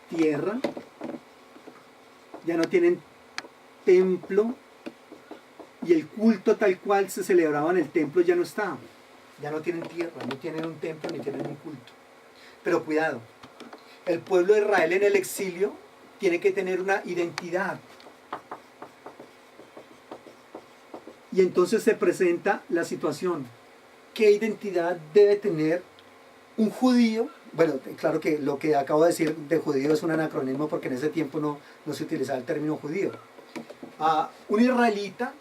tierra, ya no tienen templo, y el culto tal cual se celebraba en el templo ya no está. Ya no tienen tierra, no tienen un templo ni tienen un culto. Pero cuidado, el pueblo de Israel en el exilio tiene que tener una identidad. Y entonces se presenta la situación. ¿Qué identidad debe tener un judío? Bueno, claro que lo que acabo de decir de judío es un anacronismo porque en ese tiempo no se utilizaba el término judío. Un israelita,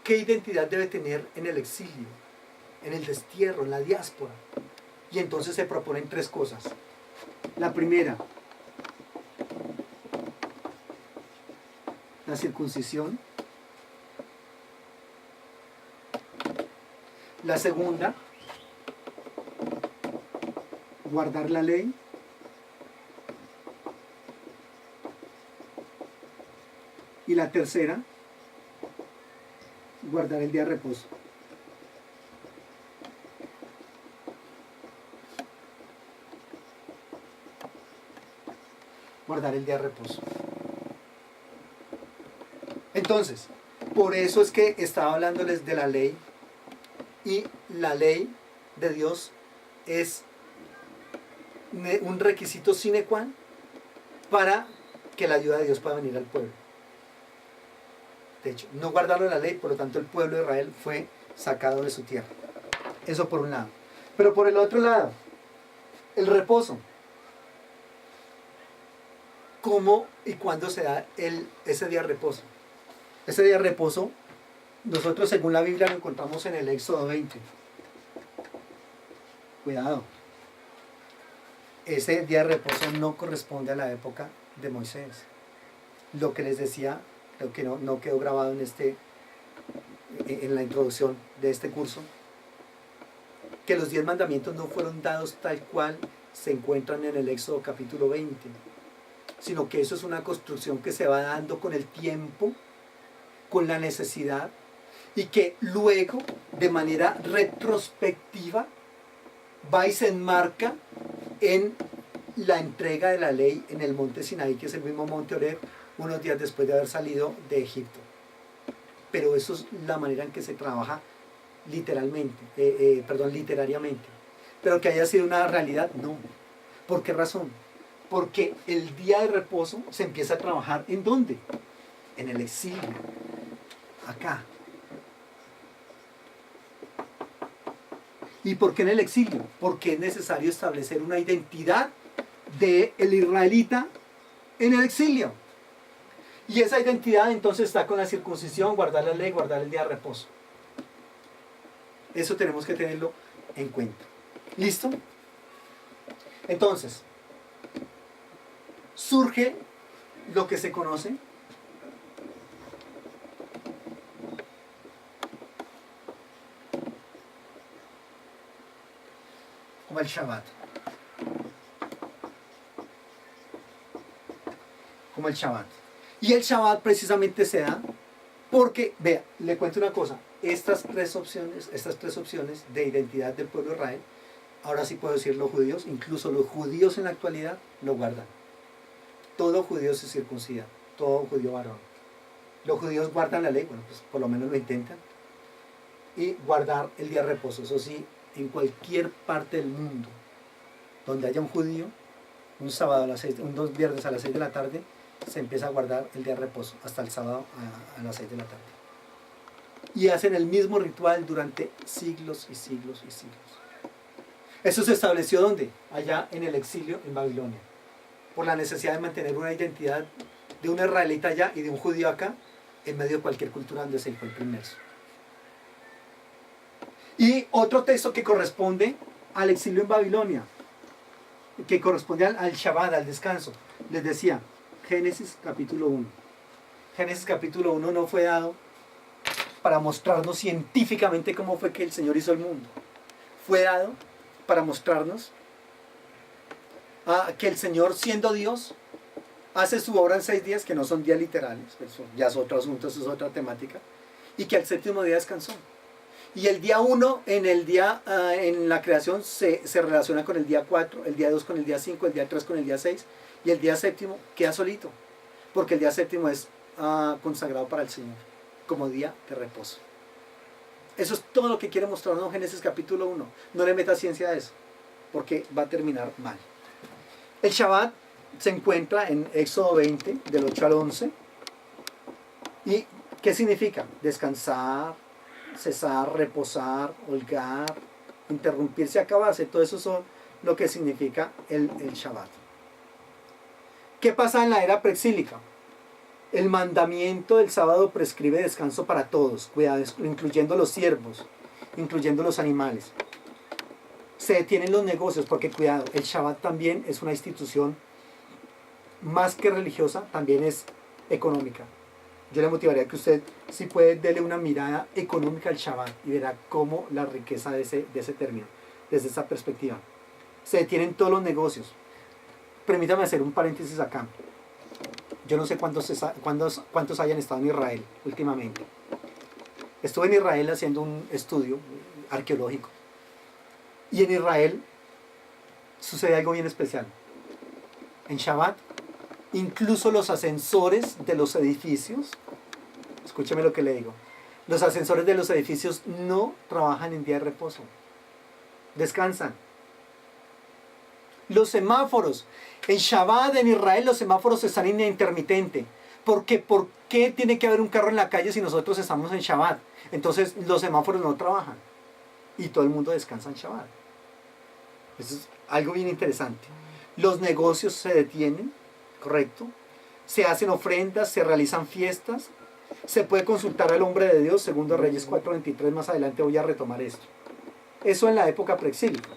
¿qué identidad debe tener en el exilio, en el destierro, en la diáspora? Y entonces se proponen tres cosas. La primera, la circuncisión. La segunda, guardar la ley. Y la tercera, guardar el día de reposo. Guardar el día de reposo. Entonces, por eso es que estaba hablándoles de la ley. Y la ley de Dios es un requisito sine qua non para que la ayuda de Dios pueda venir al pueblo. De hecho, no guardaron la ley, por lo tanto el pueblo de Israel fue sacado de su tierra. Eso por un lado. Pero por el otro lado, el reposo. ¿Cómo y cuándo se da ese día de reposo? Ese día de reposo, nosotros según la Biblia lo encontramos en el Éxodo 20. Cuidado. Ese día de reposo no corresponde a la época de Moisés. Lo que les decía, creo que no quedó grabado en la introducción de este curso, que los 10 mandamientos no fueron dados tal cual se encuentran en el Éxodo capítulo 20, sino que eso es una construcción que se va dando con el tiempo, con la necesidad, y que luego, de manera retrospectiva, va y se enmarca en la entrega de la ley en el monte Sinaí, que es el mismo monte Horeb, unos días después de haber salido de Egipto. Pero eso es la manera en que se trabaja literariamente. Pero que haya sido una realidad, no. ¿Por qué razón? Porque el día de reposo se empieza a trabajar ¿en dónde? En el exilio, acá. ¿Y por qué en el exilio? Porque es necesario establecer una identidad del israelita en el exilio. Y esa identidad entonces está con la circuncisión, guardar la ley, guardar el día de reposo. Eso tenemos que tenerlo en cuenta. ¿Listo? Entonces, surge lo que se conoce como el Shabbat. Como el Shabbat. Y el Shabbat precisamente se da porque, vea, le cuento una cosa, estas tres opciones de identidad del pueblo de Israel, ahora sí puedo decir los judíos, incluso los judíos en la actualidad lo guardan. Todo judío se circuncida, todo judío varón. Los judíos guardan la ley, bueno, pues por lo menos lo intentan. Y guardar el día de reposo, eso sí, en cualquier parte del mundo donde haya un judío, un sábado a las 6, un viernes a las 6 de la tarde, se empieza a guardar el día de reposo hasta el sábado a las 6 de la tarde. Y hacen el mismo ritual durante siglos y siglos y siglos. Eso se estableció ¿dónde? Allá en el exilio en Babilonia, por la necesidad de mantener una identidad de un israelita allá y de un judío acá, en medio de cualquier cultura donde se encuentre inmerso. Y otro texto que corresponde al exilio en Babilonia, que corresponde al Shabbat, al descanso. Les decía, Génesis capítulo 1. Génesis capítulo 1 no fue dado para mostrarnos científicamente cómo fue que el Señor hizo el mundo. Fue dado para mostrarnos que el Señor, siendo Dios, hace su obra en 6 días, que no son días literales, eso ya es otro asunto, eso es otra temática, y que al séptimo día descansó. Y el día 1 en la creación se relaciona con el día 4, el día 2 con el día 5, el día 3 con el día 6, y el día séptimo queda solito, porque el día séptimo es consagrado para el Señor, como día de reposo. Eso es todo lo que quiere mostrarnos Génesis capítulo 1. No le meta ciencia a eso, porque va a terminar mal. El Shabbat se encuentra en Éxodo 20, del 8 al 11. ¿Y qué significa? Descansar, cesar, reposar, holgar, interrumpirse, acabarse. Todo eso son lo que significa el Shabbat. ¿Qué pasa en la era preexílica? El mandamiento del sábado prescribe descanso para todos, cuidado, incluyendo los siervos, incluyendo los animales. Se detienen los negocios porque, cuidado, el Shabbat también es una institución más que religiosa, también es económica. Yo le motivaría a que usted, si puede, dele una mirada económica al Shabbat y verá cómo la riqueza de ese término, desde esa perspectiva. Se detienen todos los negocios. Permítame hacer un paréntesis acá. Yo no sé cuántos hayan estado en Israel últimamente. Estuve en Israel haciendo un estudio arqueológico. Y en Israel sucede algo bien especial. En Shabbat, incluso los ascensores de los edificios, escúcheme lo que le digo, los ascensores de los edificios no trabajan en día de reposo. Descansan. Los semáforos. En Shabbat, en Israel, los semáforos están en intermitente. Porque, ¿por qué tiene que haber un carro en la calle si nosotros estamos en Shabbat? Entonces, los semáforos no trabajan. Y todo el mundo descansa en Shabbat. Eso es algo bien interesante. Los negocios se detienen, ¿correcto? Se hacen ofrendas, se realizan fiestas. Se puede consultar al hombre de Dios, segundo Reyes 4:23. Más adelante voy a retomar esto. Eso en la época preexílica.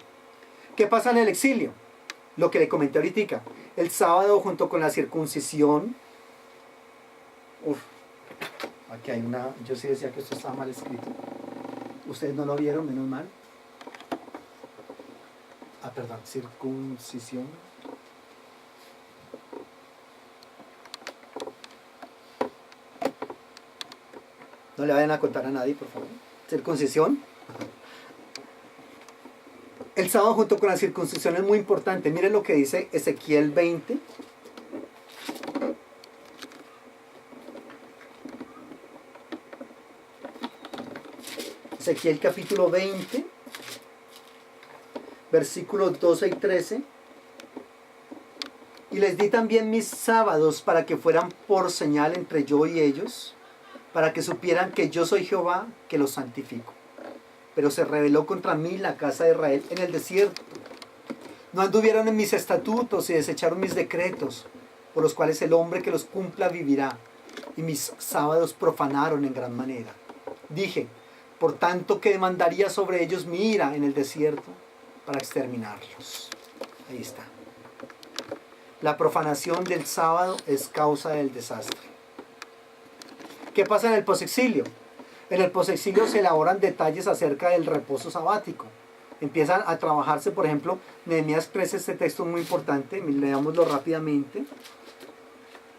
¿Qué pasa en el exilio? Lo que le comenté ahorita, el sábado junto con la circuncisión. Aquí hay una, yo sí decía que esto estaba mal escrito. Ustedes no lo vieron, menos mal. Perdón, circuncisión. No le vayan a contar a nadie, por favor. Circuncisión. El sábado junto con la circuncisión es muy importante. Miren lo que dice Ezequiel 20. Ezequiel capítulo 20, versículos 12 y 13. Y les di también mis sábados para que fueran por señal entre yo y ellos, para que supieran que yo soy Jehová, que los santifico. Pero se rebeló contra mí la casa de Israel en el desierto. No anduvieron en mis estatutos y desecharon mis decretos, por los cuales el hombre que los cumpla vivirá. Y mis sábados profanaron en gran manera. Dije, por tanto que demandaría sobre ellos mi ira en el desierto para exterminarlos. Ahí está. La profanación del sábado es causa del desastre. ¿Qué pasa en el posexilio? En el posexilio se elaboran detalles acerca del reposo sabático. Empiezan a trabajarse, por ejemplo, Nehemías 13, este texto es muy importante, leámoslo rápidamente.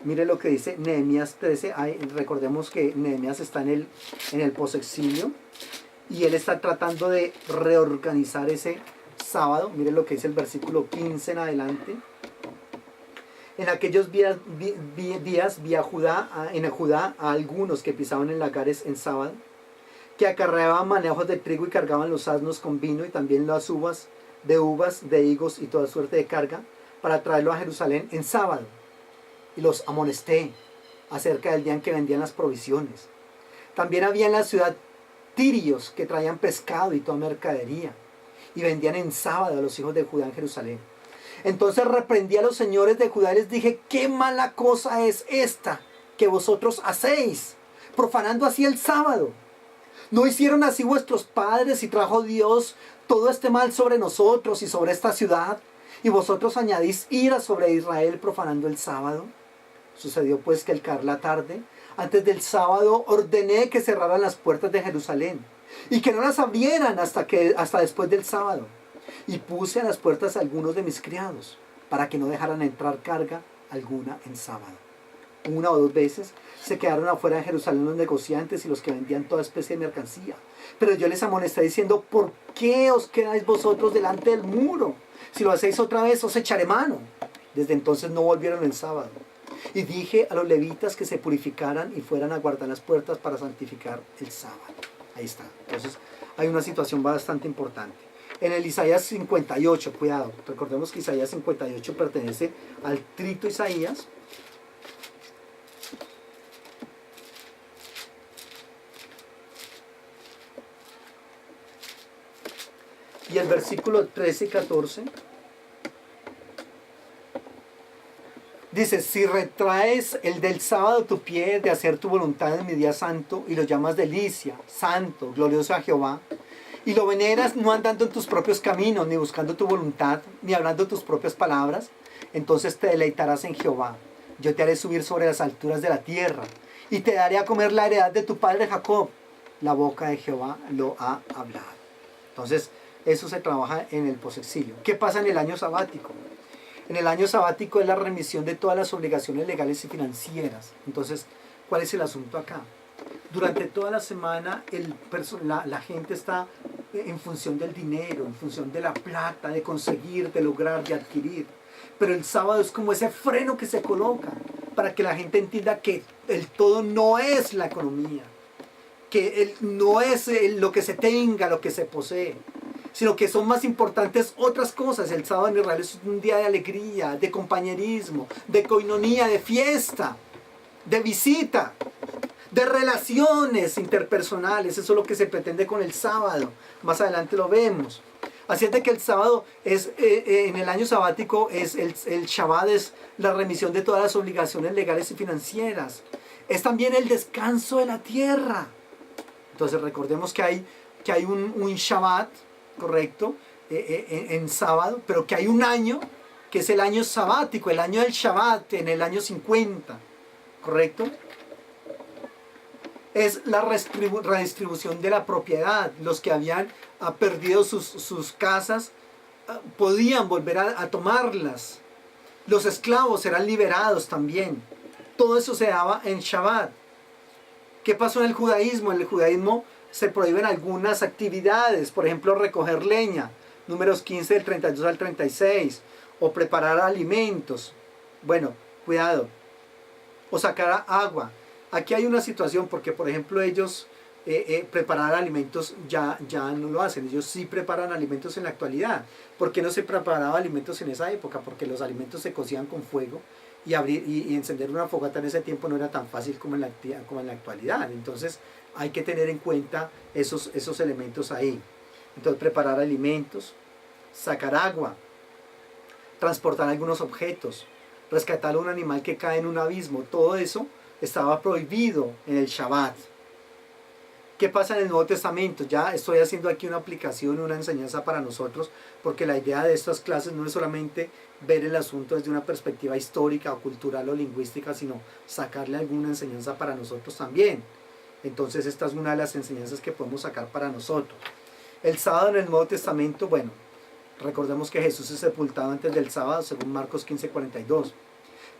Mire lo que dice Nehemías 13, recordemos que Nehemías está en el posexilio y él está tratando de reorganizar ese sábado. Mire lo que dice el versículo 15 en adelante. En aquellos días vi en Judá a algunos que pisaban en lagares en sábado, que acarreaban manejos de trigo y cargaban los asnos con vino y también las uvas, de higos y toda suerte de carga, para traerlo a Jerusalén en sábado. Y los amonesté acerca del día en que vendían las provisiones. También había en la ciudad tirios que traían pescado y toda mercadería, y vendían en sábado a los hijos de Judá en Jerusalén. Entonces reprendí a los señores de Judá y les dije, qué mala cosa es esta que vosotros hacéis, profanando así el sábado. ¿No hicieron así vuestros padres y trajo Dios todo este mal sobre nosotros y sobre esta ciudad? Y vosotros añadís ira sobre Israel profanando el sábado. Sucedió pues que al caer la tarde, antes del sábado, ordené que cerraran las puertas de Jerusalén y que no las abrieran hasta después del sábado. Y puse a las puertas a algunos de mis criados, para que no dejaran entrar carga alguna en sábado. una o dos veces, se quedaron afuera de Jerusalén los negociantes y los que vendían toda especie de mercancía. Pero yo les amonesté diciendo, ¿por qué os quedáis vosotros delante del muro? Si lo hacéis otra vez, os echaré mano. Desde entonces no volvieron el sábado. Y dije a los levitas que se purificaran y fueran a guardar las puertas para santificar el sábado. Ahí está. Entonces hay una situación bastante importante. En el Isaías 58, cuidado, recordemos que Isaías 58 pertenece al trito Isaías. Y el versículo 13 y 14 dice, si retraes el del sábado tu pie de hacer tu voluntad en mi día santo y lo llamas delicia, santo, glorioso a Jehová, y lo veneras no andando en tus propios caminos, ni buscando tu voluntad, ni hablando tus propias palabras, entonces te deleitarás en Jehová. Yo te haré subir sobre las alturas de la tierra, y te daré a comer la heredad de tu padre Jacob. La boca de Jehová lo ha hablado. Entonces, eso se trabaja en el posexilio. ¿Qué pasa en el año sabático? En el año sabático es la remisión de todas las obligaciones legales y financieras. Entonces, ¿cuál es el asunto acá? Durante toda la semana la gente está en función del dinero, en función de la plata, de conseguir, de lograr, de adquirir. Pero el sábado es como ese freno que se coloca para que la gente entienda que el todo no es la economía, que no es lo que se tenga, lo que se posee, sino que son más importantes otras cosas. El sábado en Israel es un día de alegría, de compañerismo, de coinonía, de fiesta, de visita, de relaciones interpersonales. Eso es lo que se pretende con el sábado. Más adelante lo vemos. Así es de que el sábado es, en el año sabático, el Shabbat es la remisión de todas las obligaciones legales y financieras. Es también el descanso de la tierra. Entonces recordemos que hay un Shabbat, correcto, en sábado, pero que hay un año que es el año sabático, el año del Shabbat, en el año 50, correcto. Es la redistribución de la propiedad. Los que habían perdido sus casas podían volver a tomarlas. Los esclavos eran liberados también. Todo eso se daba en Shabbat. ¿Qué pasó en el judaísmo? En el judaísmo se prohíben algunas actividades, por ejemplo, recoger leña, números 15 del 32 al 36, o preparar alimentos. Bueno, cuidado. O sacar agua. Aquí hay una situación porque, por ejemplo, ellos preparar alimentos ya no lo hacen. Ellos sí preparan alimentos en la actualidad. ¿Por qué no se preparaba alimentos en esa época? Porque los alimentos se cocían con fuego y encender una fogata en ese tiempo no era tan fácil como en la actualidad. Entonces hay que tener en cuenta esos elementos ahí. Entonces preparar alimentos, sacar agua, transportar algunos objetos, rescatar a un animal que cae en un abismo, todo eso estaba prohibido en el Shabbat. ¿Qué pasa en el Nuevo Testamento? Ya estoy haciendo aquí una aplicación, una enseñanza para nosotros, porque la idea de estas clases no es solamente ver el asunto desde una perspectiva histórica o cultural o lingüística, sino sacarle alguna enseñanza para nosotros también. Entonces esta es una de las enseñanzas que podemos sacar para nosotros. El sábado en el Nuevo Testamento, bueno, recordemos que Jesús es sepultado antes del sábado, según Marcos 15:42.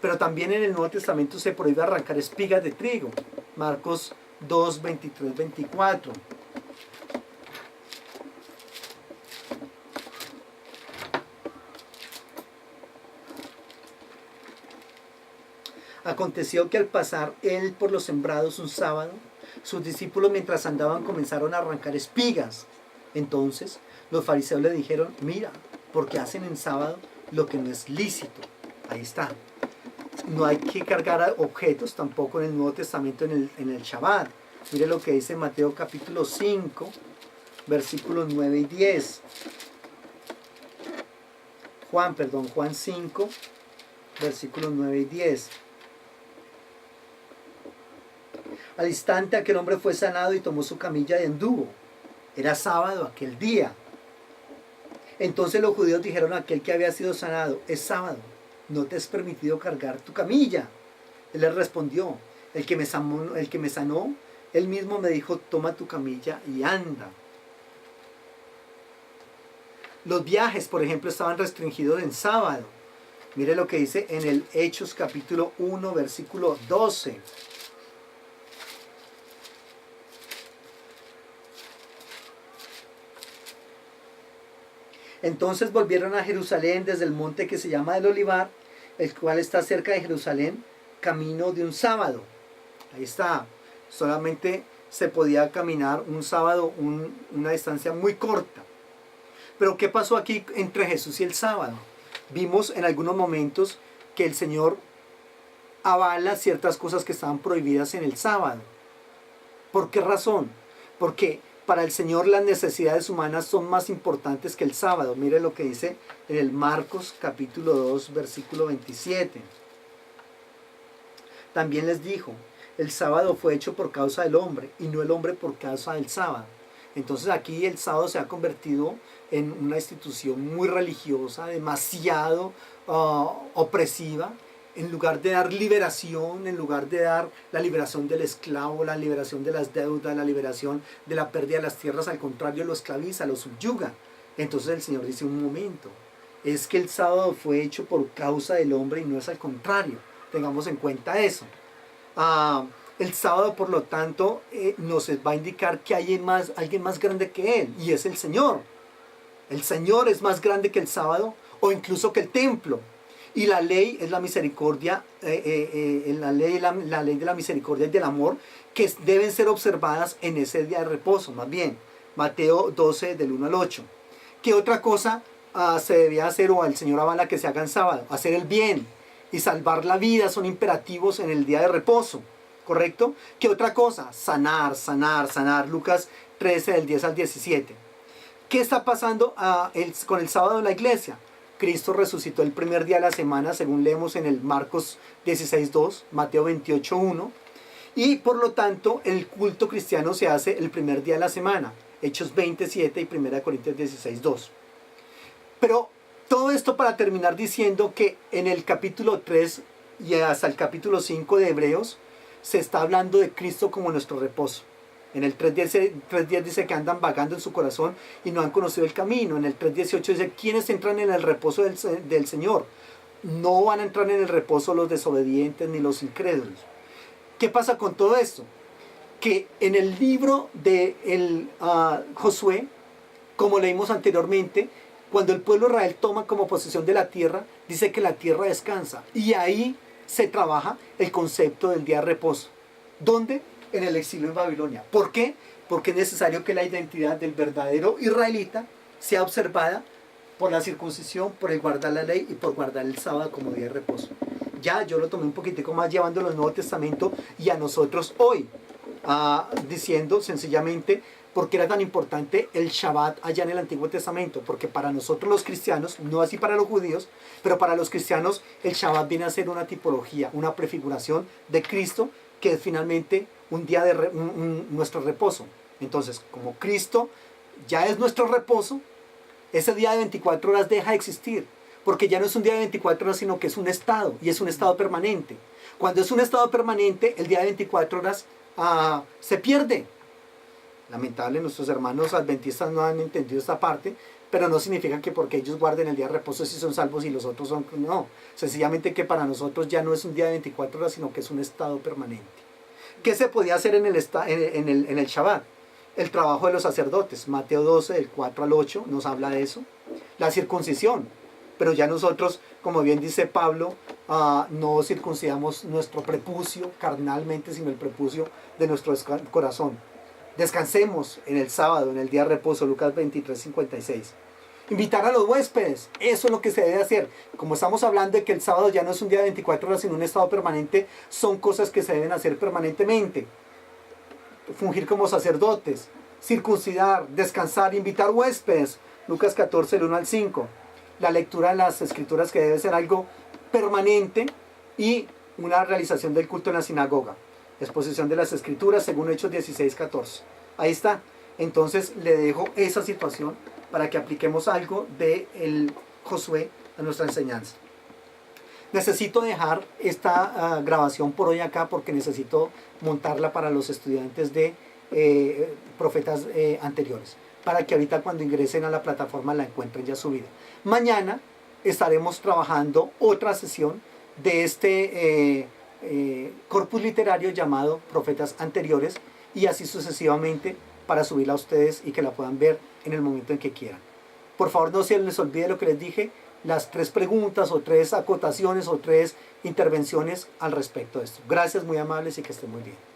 Pero también en el Nuevo Testamento se prohíbe arrancar espigas de trigo. Marcos 2, 23, 24. Aconteció que al pasar él por los sembrados un sábado, sus discípulos mientras andaban comenzaron a arrancar espigas. Entonces los fariseos le dijeron, mira, porque hacen en sábado lo que no es lícito. Ahí está. No hay que cargar objetos tampoco en el Nuevo Testamento en el Shabbat. Mire lo que dice Mateo capítulo 5, versículos 9 y 10. Juan 5, versículos 9 y 10. Al instante aquel hombre fue sanado y tomó su camilla y anduvo. Era sábado aquel día. Entonces los judíos dijeron a aquel que había sido sanado, es sábado, no te es permitido cargar tu camilla. Él les respondió, el que me sanó, él mismo me dijo, toma tu camilla y anda. Los viajes, por ejemplo, estaban restringidos en sábado. Mire lo que dice en el Hechos capítulo 1, versículo 12. Entonces volvieron a Jerusalén desde el monte que se llama el Olivar, el cual está cerca de Jerusalén, camino de un sábado. Ahí está. Solamente se podía caminar un sábado, una distancia muy corta. Pero ¿qué pasó aquí entre Jesús y el sábado? Vimos en algunos momentos que el Señor avala ciertas cosas que estaban prohibidas en el sábado. ¿Por qué razón? Porque para el Señor las necesidades humanas son más importantes que el sábado. Mire lo que dice en el Marcos capítulo 2, versículo 27. También les dijo, el sábado fue hecho por causa del hombre y no el hombre por causa del sábado. Entonces aquí el sábado se ha convertido en una institución muy religiosa, demasiado opresiva. En lugar de dar liberación, en lugar de dar la liberación del esclavo, la liberación de las deudas, la liberación de la pérdida de las tierras, al contrario lo esclaviza, lo subyuga. Entonces el Señor dice, un momento, es que el sábado fue hecho por causa del hombre y no es al contrario. Tengamos en cuenta eso. El sábado, por lo tanto, nos va a indicar que hay alguien más grande que Él, y es el Señor. El Señor es más grande que el sábado, o incluso que el templo. Y la ley es la misericordia, la ley de la misericordia y del amor, que deben ser observadas en ese día de reposo, más bien. Mateo 12, del 1 al 8. ¿Qué otra cosa se debía hacer, o al Señor avala que se haga en sábado? Hacer el bien y salvar la vida son imperativos en el día de reposo, ¿correcto? ¿Qué otra cosa? Sanar, sanar, sanar. Lucas 13, del 10 al 17. ¿Qué está pasando con el sábado en la iglesia? Cristo resucitó el primer día de la semana, según leemos en el Marcos 16:2, Mateo 28:1, y por lo tanto el culto cristiano se hace el primer día de la semana, Hechos 27 y 1 Corintios 16:2. Pero todo esto para terminar diciendo que en el capítulo 3 y hasta el capítulo 5 de Hebreos se está hablando de Cristo como nuestro reposo. En el 3.10 dice que andan vagando en su corazón y no han conocido el camino. En el 3.18 dice, ¿quiénes entran en el reposo del Señor? No van a entrar en el reposo los desobedientes ni los incrédulos. ¿Qué pasa con todo esto? Que en el libro de Josué, como leímos anteriormente, cuando el pueblo de Israel toma como posesión de la tierra, dice que la tierra descansa. Y ahí se trabaja el concepto del día de reposo. ¿Dónde? En el exilio en Babilonia. ¿Por qué? Porque es necesario que la identidad del verdadero israelita sea observada por la circuncisión, por el guardar la ley y por guardar el sábado como día de reposo. Ya yo lo tomé un poquitico más llevándolo al Nuevo Testamento y a nosotros hoy, diciendo sencillamente por qué era tan importante el Shabbat allá en el Antiguo Testamento. Porque para nosotros los cristianos, no así para los judíos, pero para los cristianos el Shabbat viene a ser una tipología, una prefiguración de Cristo, que es finalmente un día de nuestro reposo. Entonces, como Cristo ya es nuestro reposo, ese día de 24 horas deja de existir, porque ya no es un día de 24 horas, sino que es un estado, y es un estado permanente. Cuando es un estado permanente, el día de 24 horas se pierde. Lamentable, nuestros hermanos adventistas no han entendido esta parte, pero no significa que porque ellos guarden el día de reposo si son salvos y los otros son... No, sencillamente que para nosotros ya no es un día de 24 horas, sino que es un estado permanente. ¿Qué se podía hacer en el Shabbat? El trabajo de los sacerdotes. Mateo 12, del 4 al 8, nos habla de eso. La circuncisión. Pero ya nosotros, como bien dice Pablo, no circuncidamos nuestro prepucio carnalmente, sino el prepucio de nuestro corazón. Descansemos en el sábado, en el día de reposo, Lucas 23:56. Invitar a los huéspedes, eso es lo que se debe hacer. Como estamos hablando de que el sábado ya no es un día de 24 horas, sino un estado permanente, son cosas que se deben hacer permanentemente. Fungir como sacerdotes, circuncidar, descansar, invitar huéspedes, Lucas 14, del 1 al 5. La lectura de las escrituras, que debe ser algo permanente, y una realización del culto en la sinagoga. Exposición de las escrituras según Hechos 16:14. Ahí está. Entonces le dejo esa situación para que apliquemos algo de el Josué a nuestra enseñanza. Necesito dejar esta grabación por hoy acá, porque necesito montarla para los estudiantes de profetas anteriores, para que ahorita cuando ingresen a la plataforma la encuentren ya subida. Mañana estaremos trabajando otra sesión de este corpus literario llamado Profetas Anteriores, y así sucesivamente, para subirla a ustedes y que la puedan ver en el momento en que quieran. Por favor, no se les olvide lo que les dije, las 3 preguntas o 3 acotaciones o 3 intervenciones al respecto de esto. Gracias, muy amables, y que estén muy bien.